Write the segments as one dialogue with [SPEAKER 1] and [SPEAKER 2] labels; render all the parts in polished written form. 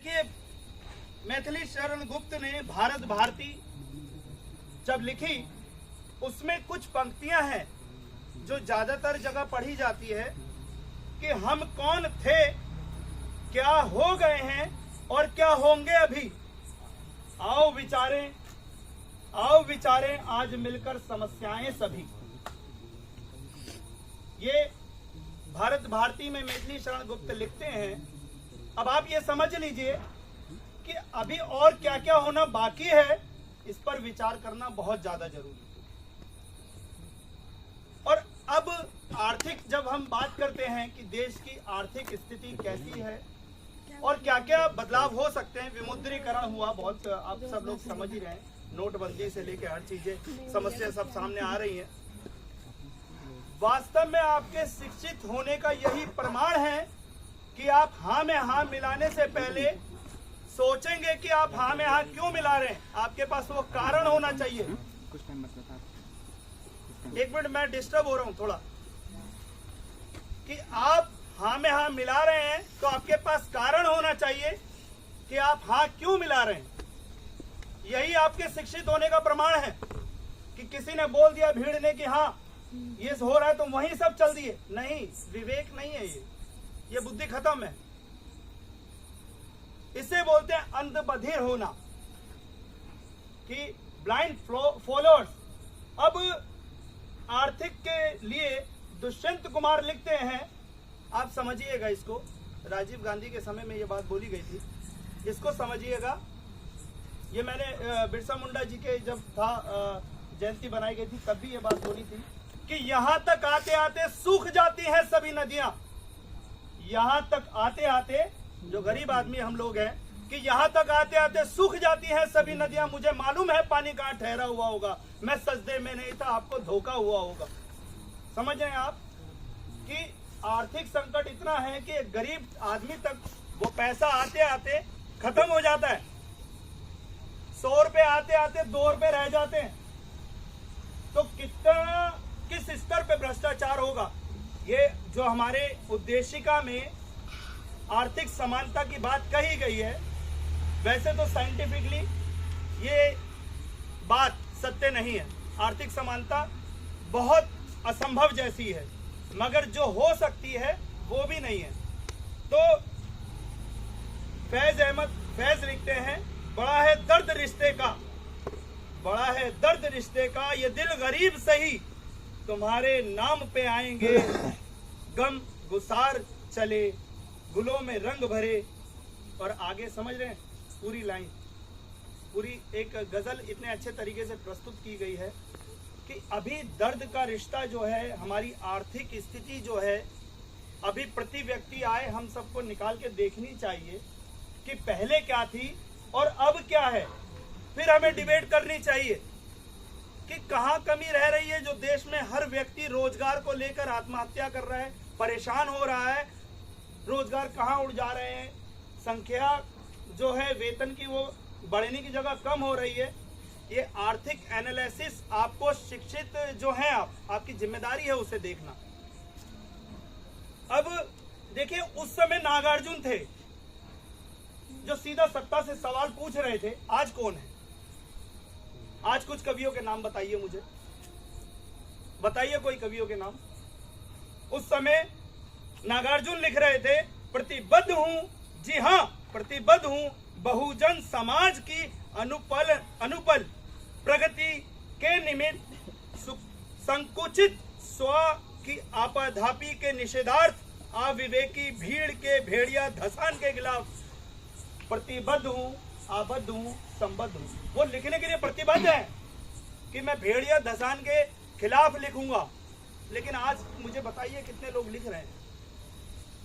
[SPEAKER 1] देखिए, मैथिली शरण गुप्त ने भारत भारती जब लिखी, उसमें कुछ पंक्तियां हैं जो ज्यादातर जगह पढ़ी जाती है कि हम कौन थे, क्या हो गए हैं और क्या होंगे अभी। आओ विचारें आज मिलकर समस्याएं सभी। ये भारत भारती में मैथिली शरण गुप्त लिखते हैं। अब आप ये समझ लीजिए कि अभी और क्या क्या होना बाकी है, इस पर विचार करना बहुत ज्यादा जरूरी है। और अब आर्थिक, जब हम बात करते हैं कि देश की आर्थिक स्थिति कैसी है और क्या क्या बदलाव हो सकते हैं, विमुद्रीकरण हुआ, बहुत आप सब लोग समझ ही रहे हैं, नोटबंदी से लेकर हर चीजें, समस्या सब सामने आ रही हैं। वास्तव में आपके शिक्षित होने का यही प्रमाण है कि आप हाँ में हाँ मिलाने से पहले सोचेंगे कि आप हाँ में हाँ क्यों मिला रहे हैं। आपके पास वो कारण होना चाहिए।
[SPEAKER 2] कुछ टाइम मतलब
[SPEAKER 1] एक मिनट, मैं डिस्टर्ब हो रहा हूं थोड़ा। कि आप हाँ में हाँ मिला रहे हैं तो आपके पास कारण होना चाहिए कि आप हाँ क्यों मिला रहे हैं। यही आपके शिक्षित होने का प्रमाण है कि किसी ने बोल दिया भीड़ ने कि हाँ ये हो रहा है तो वहीं सब चल दिए। नहीं, विवेक नहीं है ये बुद्धि खत्म है। इसे बोलते हैं अंधबधिर होना, कि ब्लाइंड फॉलोअर्स। अब आर्थिक के लिए दुष्यंत कुमार लिखते हैं, आप समझिएगा इसको, राजीव गांधी के समय में ये बात बोली गई थी, इसको समझिएगा। ये मैंने बिरसा मुंडा जी के जब था जयंती बनाई गई थी तब भी ये बात बोली थी कि यहां तक आते आते सूख जाती हैं सभी नदियां। यहां तक आते आते, जो गरीब आदमी हम लोग हैं, कि यहां तक आते आते सूख जाती हैं सभी नदियां। मुझे मालूम है पानी कहां ठहरा हुआ होगा, मैं सजदे में नहीं था, आपको धोखा हुआ होगा। समझ रहे हैं आप कि आर्थिक संकट इतना है कि एक गरीब आदमी तक वो पैसा आते आते खत्म हो जाता है। 100 रुपए आते आते 2 रुपए रह जाते हैं। तो किस स्तर पे भ्रष्टाचार होगा। ये जो हमारे उद्देशिका में आर्थिक समानता की बात कही गई है, वैसे तो साइंटिफिकली ये बात सत्य नहीं है। आर्थिक समानता बहुत असंभव जैसी है, मगर जो हो सकती है वो भी नहीं है। तो फैज अहमद फैज लिखते हैं, बड़ा है दर्द रिश्ते का, बड़ा है दर्द रिश्ते का, ये दिल गरीब सही तुम्हारे नाम पे आएंगे। गम गुसार चले गुलों में रंग भरे। और आगे समझ रहे हैं, पूरी लाइन, पूरी एक गजल इतने अच्छे तरीके से प्रस्तुत की गई है कि अभी दर्द का रिश्ता जो है, हमारी आर्थिक स्थिति जो है, अभी प्रति व्यक्ति आए हम सबको निकाल के देखनी चाहिए कि पहले क्या थी और अब क्या है। फिर हमें डिबेट करनी चाहिए कि कहाँ कमी रह रही है। जो देश में हर व्यक्ति रोजगार को लेकर आत्महत्या कर रहा है, परेशान हो रहा है, रोजगार कहाँ उड़ जा रहे हैं, संख्या जो है वेतन की वो बढ़ने की जगह कम हो रही है। ये आर्थिक एनालिसिस आपको शिक्षित जो है आपकी जिम्मेदारी है उसे देखना। अब देखिए, उस समय नागार्जुन थे जो सीधा सत्ता से सवाल पूछ रहे थे। आज कौन है? आज कुछ कवियों के नाम बताइए मुझे, बताइए कोई कवियों के नाम। उस समय नागार्जुन लिख रहे थे, प्रतिबद्ध हूं, जी हां प्रतिबद्ध हूं, बहुजन समाज की अनुपल प्रगति के निमित्त संकुचित स्व की आपाधापी के निषेधार्थ, अविवेकी भीड़ के भेड़िया धसान के खिलाफ प्रतिबद्ध हूं, आबद्ध हूं, संबद्ध हूं। वो लिखने के लिए प्रतिबद्ध है कि मैं भेड़िया धसान के खिलाफ लिखूंगा। लेकिन आज मुझे बताइए कितने लोग लिख रहे हैं।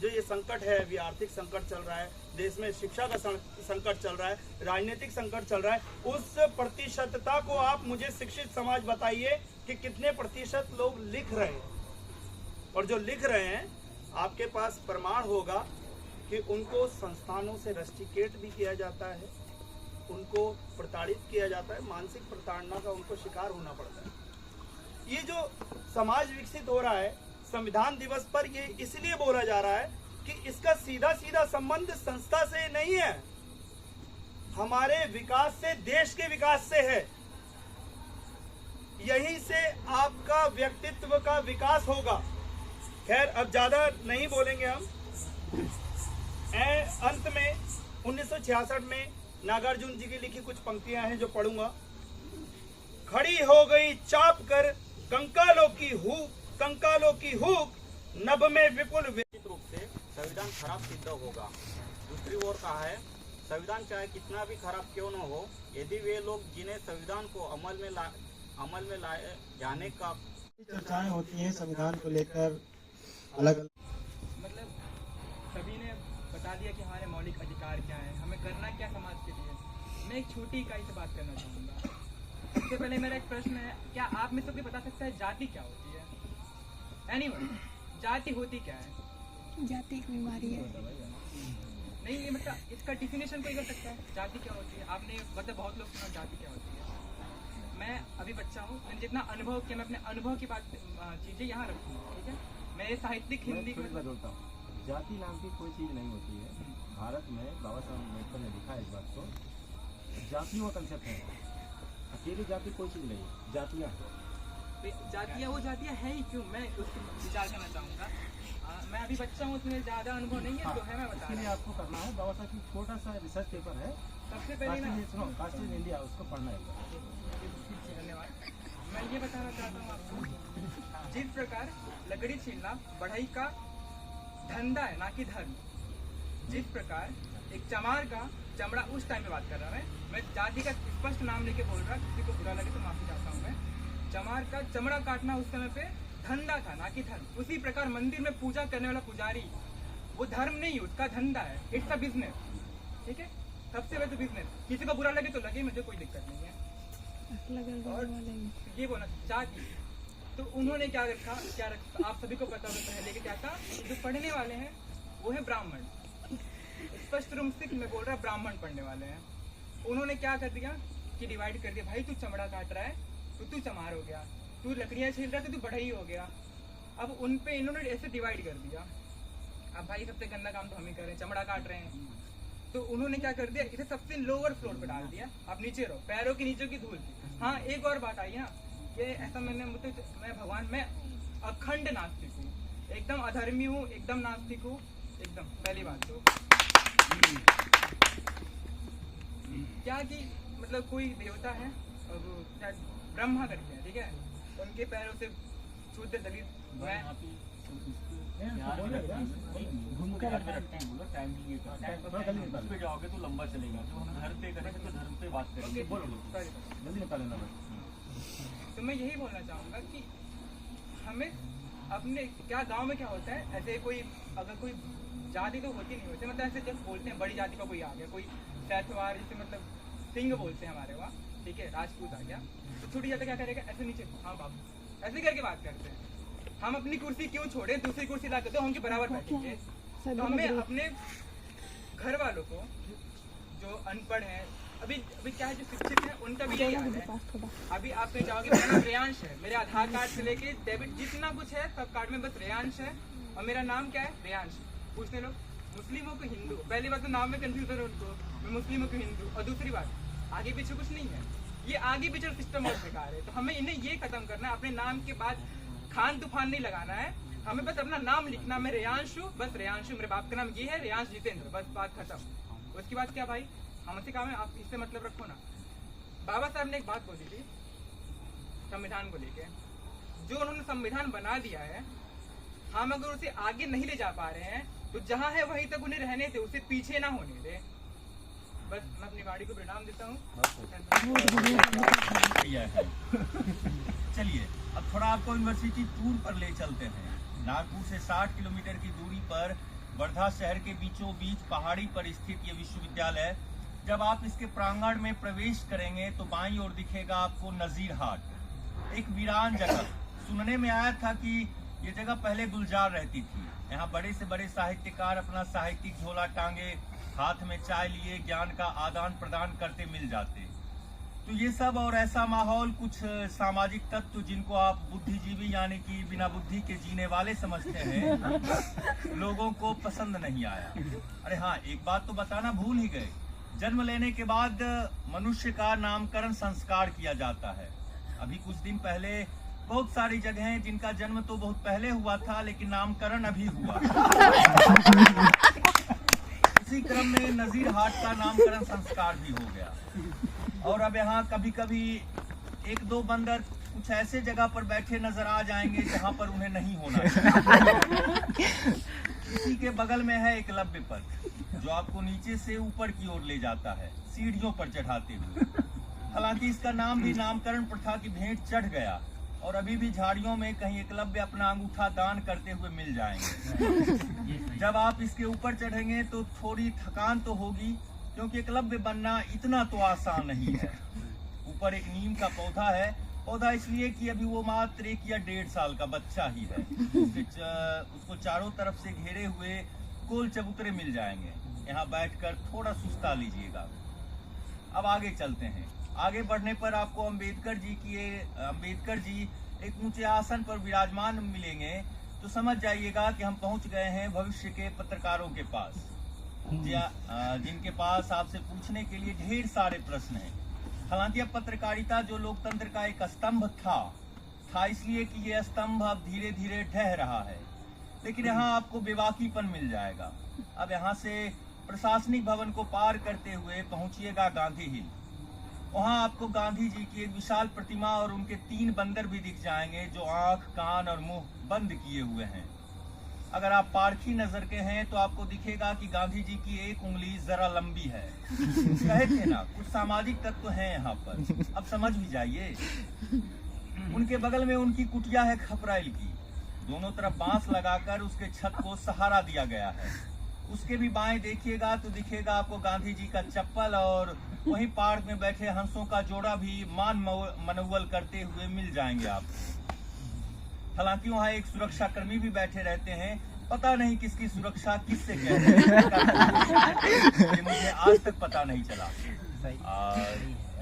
[SPEAKER 1] जो ये संकट है, अभी आर्थिक संकट चल रहा है, देश में शिक्षा का संकट चल रहा है, राजनीतिक संकट चल रहा है, उस प्रतिशतता को आप मुझे शिक्षित समाज बताइए कि कितने प्रतिशत लोग लिख रहे हैं। और जो लिख रहे हैं, आपके पास प्रमाण होगा कि उनको संस्थानों से रस्टिकेट भी किया जाता है, उनको प्रताड़ित किया जाता है, मानसिक प्रताड़ना का उनको शिकार होना पड़ता है। ये जो समाज विकसित हो रहा है, संविधान दिवस पर ये इसलिए बोला जा रहा है कि इसका सीधा सीधा संबंध संस्था से नहीं है, हमारे विकास से, देश के विकास से है। यहीं से आपका व्यक्तित्व का विकास होगा। खैर, अब ज्यादा नहीं बोलेंगे हम। अंत में 1966 में नागार्जुन जी की लिखी कुछ पंक्तियां हैं जो पढ़ूंगा। खड़ी हो गई चाप कर कंकालों की हुक, नभ में विपुल
[SPEAKER 2] निश्चित रूप से संविधान खराब सिद्ध होगा। दूसरी ओर कहा है, संविधान चाहे कितना भी खराब क्यों न हो, यदि वे लोग जिन्हें संविधान को अमल में लाए जाने का
[SPEAKER 3] चर्चाएं होती हैं संविधान को लेकर अलग अलग।
[SPEAKER 4] मतलब सभी ने बता दिया कि हमारे मौलिक अधिकार क्या है, हमें करना क्या समाज के लिए। मैं एक छोटी इकाई से बात करना चाहूँगा। सबसे पहले मेरा एक प्रश्न है, क्या आप में सबको बता सकता है जाति क्या होती है? एनीवन, जाति होती क्या है?
[SPEAKER 5] जाति एक बीमारी है।
[SPEAKER 4] नहीं, ये मतलब इसका डिफिनेशन कोई कर सकता है, जाति क्या होती है? आपने मतलब बहुत लोग सुना जाति क्या होती है। मैं अभी बच्चा हूँ, मैंने जितना अनुभव किया मैं अपने अनुभव की बात चीज़ें यहाँ रखूँगा, ठीक है? मैं साहित्यिक हिंदी
[SPEAKER 6] में बदलता हूँ। जाति नाम की कोई चीज़ नहीं होती है। भारत में बाबा साहब अम्बेडकर ने लिखा है इस बात को। जातियों का कंसेप्ट है, अकेली जाति कोई चीज़ नहीं है, जातियाँ
[SPEAKER 4] जातियाँ वो जातियाँ है ही क्यों, मैं उसकी विचार करना चाहूँगा। मैं अभी बच्चा हूँ, उसमें ज़्यादा अनुभव नहीं है, तो है मैं बता
[SPEAKER 6] इसलिए आपको करना है। बाबा साहब की छोटा सा रिसर्च पेपर है,
[SPEAKER 4] सबसे पहले ना
[SPEAKER 6] कास्ट इन इंडिया, उसको पढ़ना है।
[SPEAKER 4] धन्यवाद। मैं ये बताना चाहता हूँ आपको, जिस प्रकार लकड़ी छीलना बढ़ई का धंधा है ना कि धर्म, जिस प्रकार एक चमार का चमड़ा, उस टाइम पे बात कर रहा हूँ मैं जाति का स्पष्ट नाम लेके बोल रहा, किसी को बुरा लगे तो माफी चाहता हूँ मैं। चमार का चमड़ा काटना उस समय पे धंधा था ना कि धर्म। उसी प्रकार मंदिर में पूजा करने वाला पुजारी वो धर्म नहीं, उसका धंधा है, इट्स अ बिजनेस, ठीक है? सबसे पहले तो बिजनेस, किसी को बुरा लगे तो लगे, मुझे कोई दिक्कत नहीं है। और ये बोला जाति, तो उन्होंने क्या रखा, आप सभी को पता होगा पहले कि क्या था, जो पढ़ने वाले हैं वो है ब्राह्मण। स्पष्ट रूप से मैं बोल रहा ब्राह्मण पढ़ने वाले हैं। उन्होंने क्या कर दिया कि डिवाइड कर दिया, भाई तू चमड़ा काट रहा है तो तू चमार हो गया, तू लकड़ियाँ छील रहा है तो तू बढ़ई हो गया। अब उन पे इन्होंने ऐसे डिवाइड कर दिया। अब भाई सबसे गंदा काम तो हम ही कर रहे हैं, चमड़ा काट रहे हैं, तो उन्होंने क्या कर दिया, इसे सबसे लोअर फ्लोर पे डाल दिया। अब नीचे रहो, पैरों के नीचे की धूल। हाँ, एक और बात आई ना कि ऐसा मैं भगवान में अखंड नास्तिक हूँ, एकदम अधर्मी हूँ, एकदम नास्तिक हूँ, एकदम। पहली बात तो क्या कि मतलब कोई देवता है और वो क्या ब्रह्मा करके है, ठीक है? उनके पैरों से शुद्ध दलित मैं
[SPEAKER 2] उस पे जाओगे तो लंबा चलेगा। तो हम घर पे करेंगे तो धर्म पे बात करेंगे। बोलो
[SPEAKER 6] जल्दी निकाल लेना बस।
[SPEAKER 4] तो मैं यही बोलना चाहूँगा कि हमें अपने क्या गांव में क्या होता है, ऐसे कोई अगर कोई जाति तो होती नहीं होती, मतलब ऐसे जब बोलते हैं बड़ी जाति का कोई आ गया, कोई सैथवार जैसे मतलब सिंह बोलते हैं हमारे वहाँ, ठीक है, राजपूत आ गया, तो छोटी जाति क्या करेगा, ऐसे नीचे हाँ बाबू ऐसे करके बात करते हैं। हम अपनी कुर्सी क्यों छोड़े, दूसरी कुर्सी ला कर दो, हम बराबर बैठेंगे। तो हमें अपने घर वालों को जो अनपढ़ हैं, अभी क्या है, जो शिक्षित हैं, उनका भी यही हाल है। अभी आप कहीं जाओगे, मेरा नाम रेयांश है, मेरे आधार कार्ड से लेके डेबिट जितना कुछ है सब कार्ड में बस रेयांश है, और मेरा नाम क्या है, रेयांश। पूछने लोग मुस्लिमों को हिंदू, पहली बात तो नाम में कंफ्यूजन है उनको, मैं मुस्लिमों को हिंदू, और दूसरी बात आगे पीछे कुछ नहीं है, ये आगे पीछे सिस्टम और बेकार है। तो हमें इन्हें ये खत्म करना है, अपने नाम के बाद खान तूफान नहीं लगाना है, हमें बस अपना नाम लिखना, मैं रेयांश हूँ, बस रेयांश हूँ, मेरे बाप का नाम ये है, रेयांश जितेंद्र, बस बात खत्म। उसकी बात क्या भाई, हमसे काम है, आप इससे मतलब रखो ना। बाबा साहब ने एक बात बोली थी संविधान को लेके, जो उन्होंने संविधान बना दिया है, हम अगर उसे आगे नहीं ले जा पा रहे हैं तो जहाँ है वहीं तक उन्हें रहने दे, उसे पीछे ना होने दे। बस मैं अपनी गाड़ी को विराम देता हूँ।
[SPEAKER 2] चलिए अब थोड़ा आपको यूनिवर्सिटी टूर पर ले चलते हैं। नागपुर से 60 किलोमीटर की दूरी पर वर्धा शहर के बीचों बीच पहाड़ी पर स्थित ये विश्वविद्यालय, जब आप इसके प्रांगण में प्रवेश करेंगे तो बाईं ओर दिखेगा आपको नजीर हाट, एक वीरान जगह। सुनने में आया था कि ये जगह पहले गुलजार रहती थी। यहाँ बड़े से बड़े साहित्यकार अपना साहित्यिक झोला टांगे, हाथ में चाय लिए ज्ञान का आदान प्रदान करते मिल जाते। तो ये सब और ऐसा माहौल, कुछ सामाजिक तत्व जिनको आप बुद्धिजीवी यानी कि बिना बुद्धि के जीने वाले समझते हैं, लोगों को पसंद नहीं आया। अरे हाँ, एक बात तो बताना भूल ही गए, जन्म लेने के बाद मनुष्य का नामकरण संस्कार किया जाता है। अभी कुछ दिन पहले बहुत सारी जगह हैं जिनका जन्म तो बहुत पहले हुआ था, लेकिन नामकरण अभी हुआ। इसी क्रम में नजीर हाट का नामकरण संस्कार भी हो गया। और अब यहाँ कभी कभी एक दो बंदर कुछ ऐसे जगह पर बैठे नजर आ जाएंगे जहाँ पर उन्हें नहीं होना चाहिए। इसी के बगल में है एकलव्य पथ, जो आपको नीचे से ऊपर की ओर ले जाता है, सीढ़ियों पर चढ़ाते हुए। हालांकि इसका नाम भी नामकरण प्रथा की भेंट चढ़ गया और अभी भी झाड़ियों में कहीं एकलव्य अपना अंगूठा दान करते हुए मिल जाएंगे। जब आप इसके ऊपर चढ़ेंगे तो थोड़ी थकान तो होगी, क्योंकि एकलव्य बनना इतना तो आसान नहीं है। ऊपर एक नीम का पौधा है, पौधा इसलिए कि अभी वो मात्र 1 या 1.5 साल का बच्चा ही है। उसको चारों तरफ से घेरे हुए गोल चबूतरे मिल जाएंगे। यहाँ बैठकर थोड़ा सुस्ता लीजिएगा। अब आगे चलते हैं। आगे बढ़ने पर आपको अम्बेडकर जी एक ऊंचे आसन पर विराजमान मिलेंगे, तो समझ जाइएगा कि हम पहुंच गए हैं भविष्य के पत्रकारों के पास, जिनके पास आपसे पूछने के लिए ढेर सारे प्रश्न हैं। हालांकि अब पत्रकारिता जो लोकतंत्र का एक स्तंभ था इसलिए कि यह स्तंभ अब धीरे धीरे ढह रहा है, लेकिन यहाँ आपको बेबाकीपन मिल जाएगा। अब यहाँ से प्रशासनिक भवन को पार करते हुए पहुंचिएगा गांधी हिल। वहाँ आपको गांधी जी की एक विशाल प्रतिमा और उनके 3 बंदर भी दिख जाएंगे, जो आंख, कान और मुंह बंद किए हुए हैं। अगर आप पारखी नजर के हैं तो आपको दिखेगा कि गांधी जी की एक उंगली जरा लंबी है। कहे थे ना, कुछ सामाजिक तत्व हैं यहाँ पर, अब समझ भी जाइए। उनके बगल में उनकी कुटिया है खपराइल की। दोनों तरफ बांस लगाकर उसके छत को सहारा दिया गया है। उसके भी बाएं देखिएगा तो दिखेगा आपको गांधी जी का चप्पल, और वहीं पार्क में बैठे हंसों का जोड़ा भी मान मनोवल करते हुए मिल जाएंगे आपको। हालांकि वहाँ एक सुरक्षा कर्मी भी बैठे रहते हैं, पता नहीं किसकी सुरक्षा किससे कहते हैं, ये मुझे आज तक पता नहीं चला।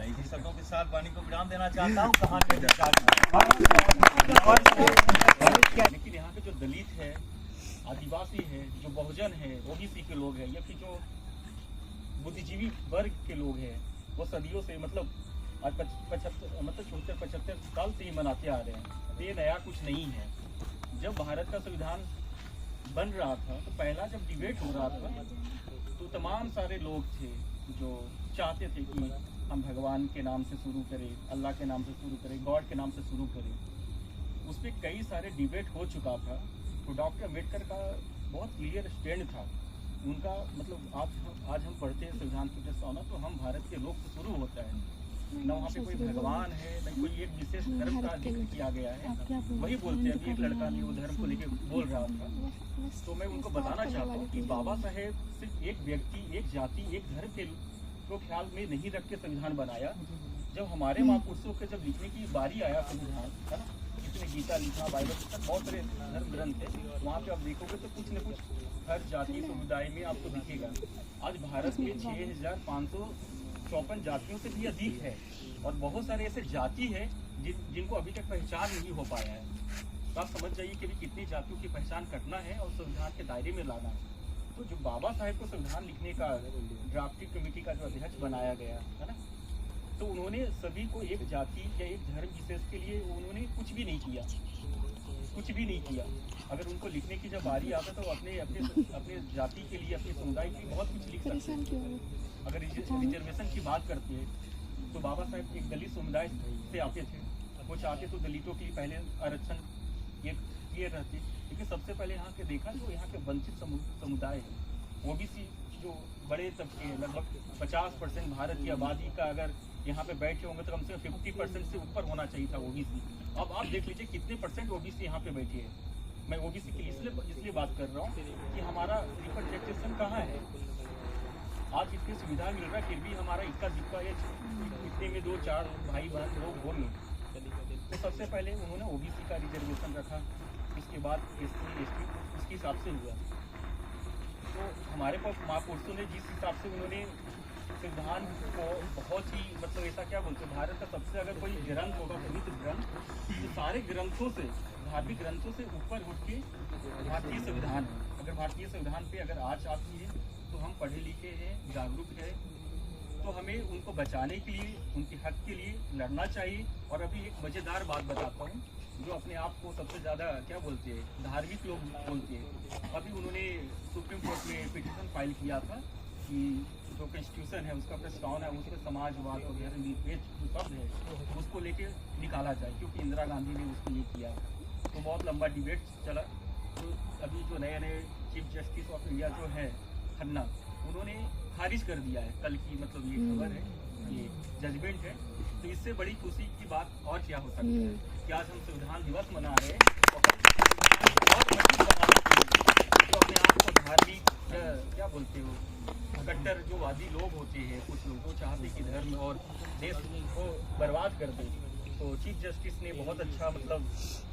[SPEAKER 2] इसी शब्दों के साथ वाणी को विराम देना चाहता हूँ।
[SPEAKER 6] लेकिन यहाँ पे जो दलित है, आदिवासी है, जो बहुजन है, ओबीसी के लोग हैं, या फिर जो बुद्धिजीवी वर्ग के लोग हैं, वो सदियों से मतलब आज 74 साल से ही मनाते आ रहे हैं। ये नया कुछ नहीं है। जब भारत का संविधान बन रहा था तो पहला जब डिबेट हो रहा था तो तमाम सारे लोग थे जो चाहते थे कि हम भगवान के नाम से शुरू करें, अल्लाह के नाम से शुरू करें, गॉड के नाम से शुरू करें। उस पर कई सारे डिबेट हो चुका था। तो डॉक्टर अम्बेडकर का बहुत क्लियर स्टैंड था। उनका मतलब आज हम पढ़ते हैं संविधान की 100 तो हम भारत के लोग से शुरू होता है, न वहाँ पे कोई भगवान है, न कोई एक विशेष धर्म का जिक्र किया गया है। वही बोलते हैं। अभी एक लड़का ने वो धर्म को लेकर बोल रहा था, तो मैं उनको बताना चाहता हूँ कि बाबा साहेब सिर्फ एक व्यक्ति, एक जाति, एक धर्म के को ख्याल में नहीं रख के संविधान बनाया। जब हमारे महापुरुषों के जब लिखने की बारी आया संविधान, है ना, जिसने गीता लिखा, बाइबल लिखा, बहुत सारे धर्म ग्रंथ है, वहाँ पे आप देखोगे तो कुछ न कुछ हर जाति समुदाय में आपको दिखेगा। आज भारत में 6554 जातियों से भी अधिक है, और बहुत सारे ऐसे जाति है जिनको अभी तक पहचान नहीं हो पाया है। तो आप समझ जाइए कि अभी कितनी जातियों की पहचान करना है और संविधान के दायरे में लाना है। तो जो बाबा साहेब को संविधान लिखने का ड्राफ्टिंग कमेटी का जो अध्यक्ष बनाया गया है ना, तो उन्होंने सभी को एक जाति या एक धर्म विशेष के लिए उन्होंने कुछ भी नहीं किया, कुछ भी नहीं किया। अगर उनको लिखने की जब बारी आता तो अपने जाति के लिए, अपने समुदाय के लिए बहुत कुछ लिख सकते हैं। अगर रिजर्वेशन की बात करते हैं तो बाबा साहेब एक दलित समुदाय से आते थे। वो चाहते तो दलितों के लिए पहले आरक्षण ये रहते, लेकिन सबसे पहले यहाँ के देखा जो यहाँ के वंचित समुदाय है, ओबीसी जो बड़े तबके, लगभग 50% भारत की आबादी का अगर यहाँ पे बैठे होंगे तो कम से कम 50% से ऊपर होना चाहिए था ओबीसी। अब आप देख लीजिए कितने % ओबीसी यहाँ पे बैठे हैं। मैं ओबीसी के इसलिए बात कर रहा हूँ कि हमारा रिप्रेजेंटेशन कहाँ है। आज इतनी सुविधा मिल रहा है, फिर भी हमारा इक्का दिक्का या इतने में 2-4 भाई बहन लोग होंगे। तो सबसे पहले उन्होंने ओबीसी का रिजर्वेशन रखा, उसके बाद SC ST उसके हिसाब से हुआ। तो हमारे महापुरुषों ने जिस हिसाब से उन्होंने संविधान को बहुत ही मतलब ऐसा क्या बोलते हैं, भारत का सबसे अगर कोई ग्रंथ होगा पवित्र ग्रंथ, तो सारे ग्रंथों से, धार्मिक ग्रंथों से ऊपर उठ के भारतीय संविधान है। अगर भारतीय संविधान पे अगर आज आप हैं तो हम पढ़े लिखे हैं, जागरूक है, तो हमें उनको बचाने के लिए, उनके हक के लिए लड़ना चाहिए। और अभी एक मज़ेदार बात बताता हूँ, जो अपने आप को सबसे ज़्यादा क्या बोलते हैं, धार्मिक लोग बोलते हैं। अभी उन्होंने सुप्रीम कोर्ट में पिटीशन फाइल किया था कि जो कॉन्स्टिट्यूशन है उसका प्रस्तावना है, उसमें समाजवाद वगैरह निरपेक्ष जो शब्द है उसको लेके निकाला जाए, क्योंकि इंदिरा गांधी ने उसको ये किया। तो बहुत लंबा डिबेट चला। तो अभी जो नए नए चीफ जस्टिस ऑफ इंडिया जो है खन्ना, उन्होंने खारिज कर दिया है कल की, मतलब ये खबर है, ये जजमेंट है। तो इससे बड़ी खुशी की बात और क्या हो सकती है कि आज हम संविधान दिवस मना रहे हैं और बहुत मजबूत बनाने के लिए जो अपने आप को धार्मिक क्या बोलते हो, कट्टर जो वादी लोग होते हैं, कुछ लोग वो चाहते कि धर्म और देश को बर्बाद कर दे। तो चीफ जस्टिस ने बहुत अच्छा मतलब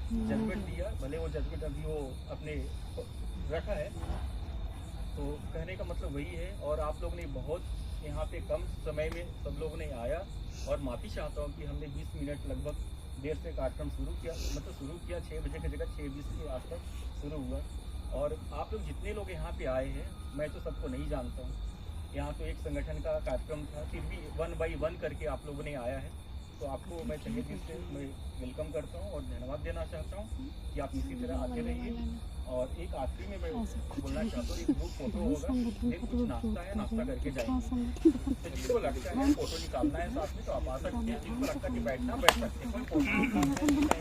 [SPEAKER 6] जजमेंट दिया, भले वो जजमेंट अभी वो अपने रखा है। तो कहने का मतलब वही है। और आप लोग ने बहुत यहाँ पे कम समय में सब लोगों ने आया, और माफ़ी चाहता हूँ कि हमने 20 मिनट लगभग देर से कार्यक्रम शुरू किया, मतलब शुरू किया 6 बजे की जगह 6:20 के आसपास शुरू हुआ। और आप लोग जितने लोग यहाँ पे आए हैं, मैं तो सबको नहीं जानता हूँ। यहाँ तो एक संगठन का कार्यक्रम था, फिर भी 1 by 1 करके आप लोगों ने आया है। तो आपको मैं तहे दिल से मैं वेलकम करता हूँ और धन्यवाद देना चाहता हूँ कि आप इसी तरह आते रहिए। और एक आखिरी में मैं बोलना चाहता हूँ, एक ग्रुप फोटो होगा, फिर कुछ नाश्ता है, नाश्ता करके जाएंगे। तो जिसको लगता है फोटो निकालना है साथ में तो आप आ सकते हैं, जिसको लगता है कि बैठना बैठ सकते हैं, कोई फोटो